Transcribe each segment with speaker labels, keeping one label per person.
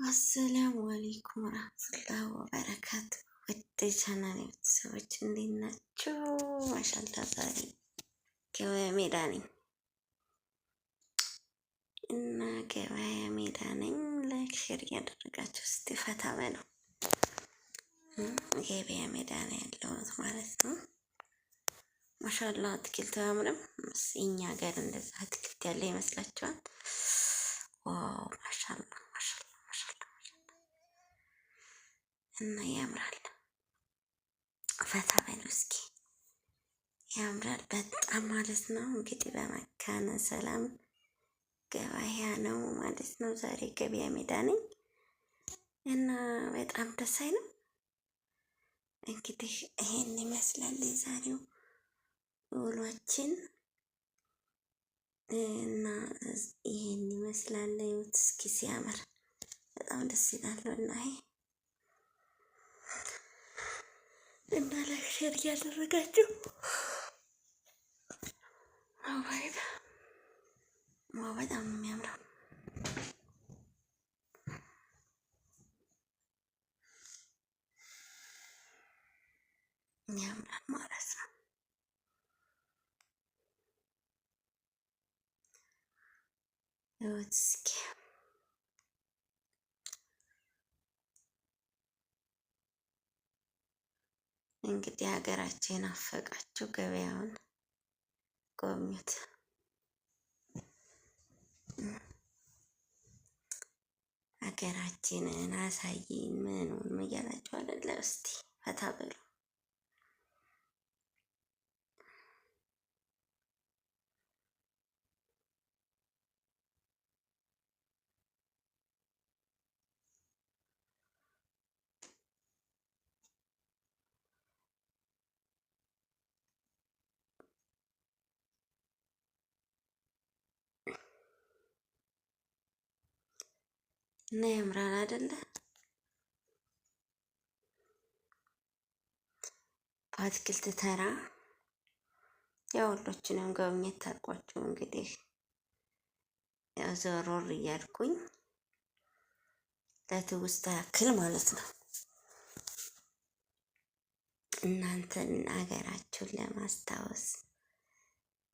Speaker 1: አሰላሙ አለይኩም ወራህመቱላሂ ወበረካቱ። ውድ ቻናል ቤተሰቦች እንዴት ናቸው? ማሻአላ ዛሬ ገበያ ሜዳ ነኝ እና ገበያ ሜዳ ነኝ። ላይክ ሼር እያደረጋችሁ እስቲ ፈታ በሉ። ገበያ ሜዳ ነው ያለሁት ማለት ነው። ማሻአላ አትክልት አያምርም? እኛ ሀገር እንደዛ አትክልት ያለ ይመስላችኋል? ዋው ማሻአላ ማሻአላ እና ያምራል። ፈታ በሉ እስኪ ያምራል በጣም ማለት ነው። እንግዲህ በመካነ ሰላም ገበያ ነው ማለት ነው። ዛሬ ገበያ ሜዳ ነኝ እና በጣም ደስ አይልም? እንግዲህ ይሄን ይመስላል የዛሬው ውሏችን እና ይሄን ይመስላል። እዩት እስኪ ሲያምር በጣም ደስ ይላል። እና ላይክ ሼር እያደረጋችሁ በጣም ነው የሚያምረው። ያምራል ማለት ነው። እዩት እስኪ እንግዲህ ሀገራችን አፈቃችሁ ገበያውን ጎብኙት። ሀገራችንን አሳይን ምኑን እያላችሁ አይደለ? እስቲ ፈታ በሉ። እና ያምራል አይደለ? በአትክልት ተራ ያው ሁሎችንም ጎብኘት ታርቋችሁ እንግዲህ ያው ዘሮር እያልኩኝ ለትውስታ ያክል ማለት ነው እናንተን አገራችሁን ለማስታወስ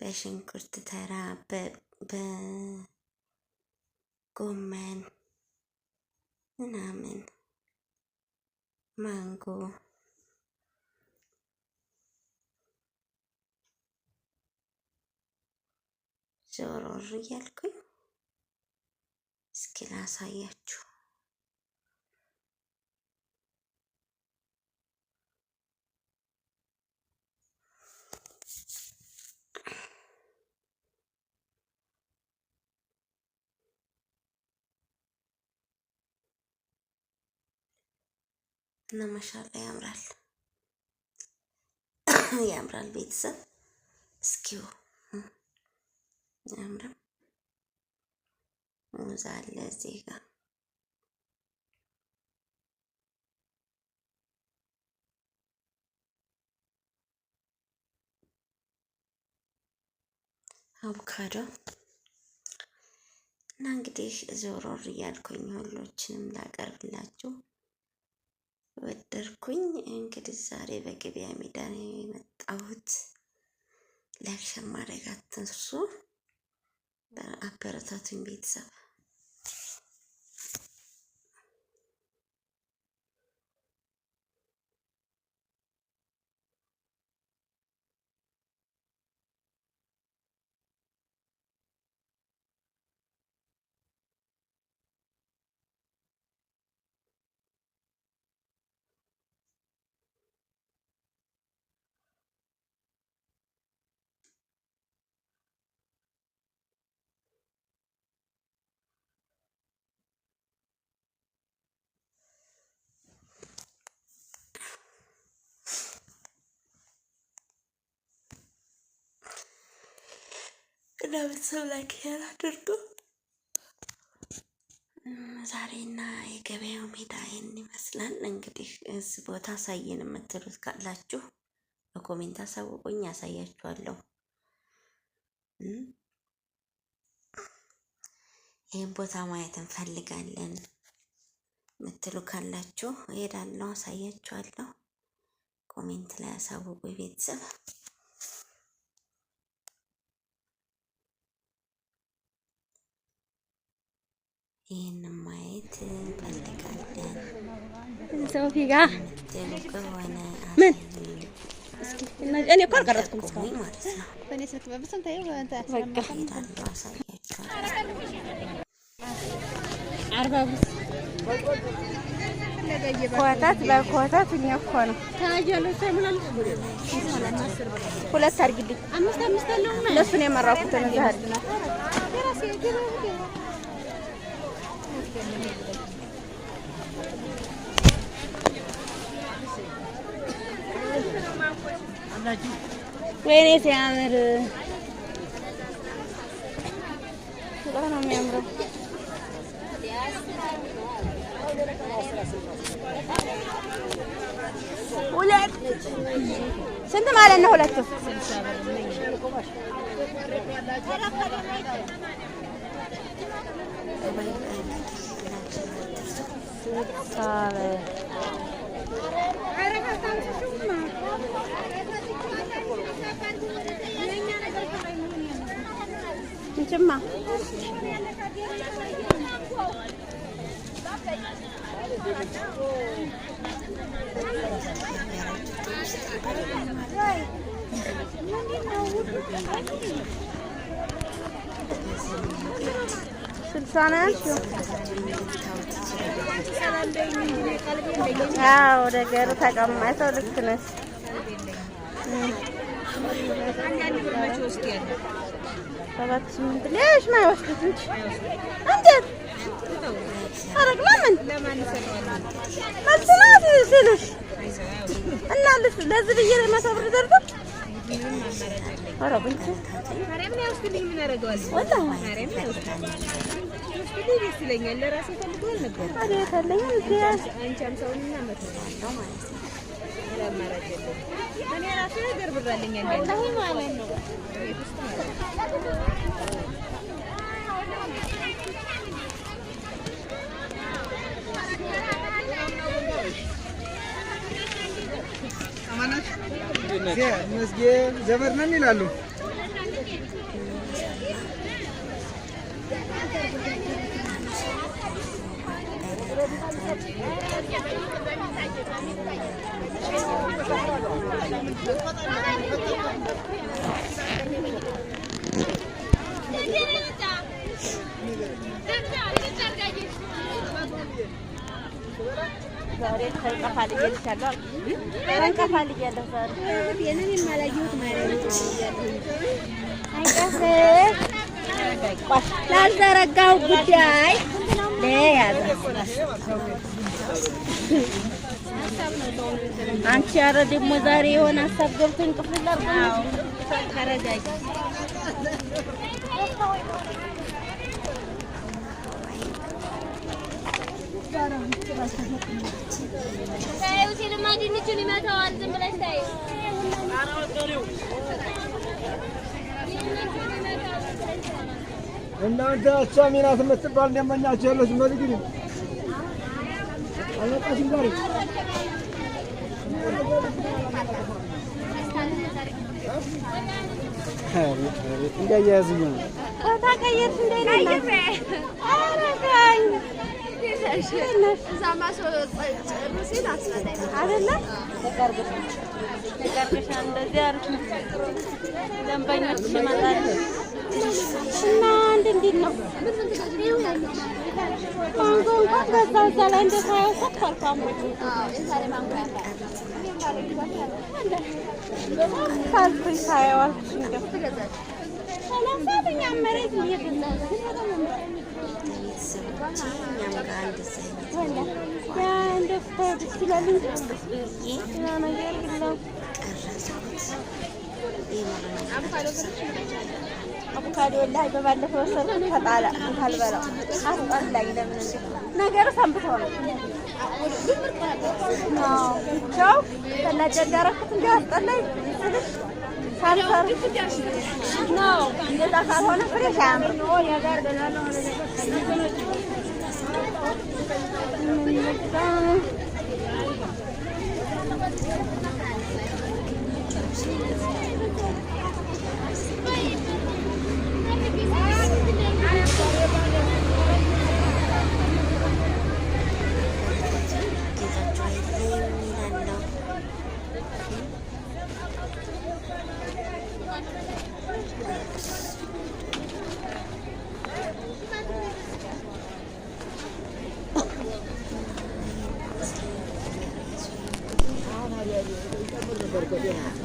Speaker 1: በሽንኩርት ተራ በጎመን ምናምን ማንጎ ዞሮር እያልኩኝ እስኪ ላሳያችሁ። እና ማሻአላ ያምራል ያምራል። ቤተሰብ እስኪው ያምራል። ሙዝ አለ እዚህ ጋር አቮካዶ እና እንግዲህ ዞሮር እያልኩኝ ሁሎችንም ላቀርብላችሁ ወደድኩኝ። እንግዲህ ዛሬ በገበያ ሜዳ ነው የመጣሁት። ላይክ ሼር ማድረግ አትርሱ። አበረታቱኝ ቤተሰብ። እና ቤተሰብ ላይክ ሼር አድርጉ። ዛሬና የገበያው ሜዳ ይህን ይመስላል። እንግዲህ እዚህ ቦታ አሳየን የምትሉት ካላችሁ በኮሜንት አሳውቁኝ፣ ያሳያችኋለሁ። ይህን ቦታ ማየት እንፈልጋለን ምትሉ ካላችሁ እሄዳለሁ፣ አሳያችኋለሁ። ኮሜንት ላይ አሳውቁ ቤተሰብ። ይህን ማየት እንፈልጋለን።
Speaker 2: ሶፊ ጋር
Speaker 1: ከሆነ
Speaker 2: ምን እስኪ እኔ እኮ አልቀረጥኩም እስካሁን
Speaker 1: ማለት ነው።
Speaker 2: በእኔ ስልክ በብስም ታዩ
Speaker 1: እሄዳለሁ፣ አሳያችኋለሁ።
Speaker 2: 40 ብር ኮታት በኮታት እኛ እኮ ነው ታያለው። ሳይሞላል ሁለት አድርጊልኝ። 5 አለው ለሱ ነው የመራኩት ነው ዛሬ ወይኔ ሲያምር በጣም ነው የሚያምረው። ሁለት ስንት ማለት ነው? ሁለቱ እንችማ ስልሳ ናቸው። አዎ ነገሩ ተቀማጭው ልክ ነሽ። ሰባት ስምንት ሌሽ ማይወስዱት እንጂ እንዴት አረግና ምን መስራት ስልሽ እና ለዚህ ብዬ መቶ ብር ደርሶ ኧረ ብንት ማርያም ነው ያስፈልኝ። ምን አደርገዋለሁ? ወላሂ ማርያም ነው ያስፈልኝ። ደስ ይለኛል። ለራሴ ፈልገዋል ነበር አይደል? ታለኝ እንዴ አንቺም ሰውንና መቶ ነው ማለት ነው። ለማረጀ እኔ ራሴ ነገር ብራለኝ እንዴ ወላሂ ማለት ነው።
Speaker 3: መስጊድ ዘመድ ነን ይላሉ።
Speaker 2: ዛሬ ተንቀፋል ይልሻል ተንቀፋል ይያለሁ ዛሬ የኔን ማላየሁት ማለት ነው። አይቀፍ ላልዘረጋው ጉዳይ ለያዘ አንቺ ኧረ ደግሞ ዛሬ የሆነ ሀሳብ ገብቶኝ ቅፍል አድርገው ተረጋጊ። ታዩ ሲልማ ድንቹን ይመታዋል። ዝም ብለሽ ታዩ
Speaker 3: እናንተ አቻ ሚናት የምትባል እንደመኛቸው ያለች መልግሪ አለቃሽም ዛሬ እንዳያያዝኝ ነው
Speaker 2: ታቀየርሽ እንደይነሽ አረጋኝ እዛማ ሰው ሩሲን አስፈላጊ አይደለም። ተቀርብሽ እንደዚህ አሪፍ ነው። ደንበኞች ይመጣሉ እና እንዴት ነው ማንጎ እንኳን በዛ ላይ እንደታየው ሰጥቷል። ካልኩኝ ታየዋለሽ እንደው ሰላምኛ መሬት ይሄድናል አቮካዶ ወላሂ በባለፈው ወሰድኩት ተጣላ ካልበላው አስጠላኝ። ለምን እንዴ ነገሩ ሰንብቶ ነው ቻው ተላጨ ያደረኩት እንዴ አስጠላኝ ስልሽ ሳልፈር ነው እንደዛ ካልሆነ ፍሬሽ አያምርም።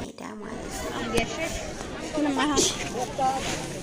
Speaker 1: ሜዳ ማለት ነው።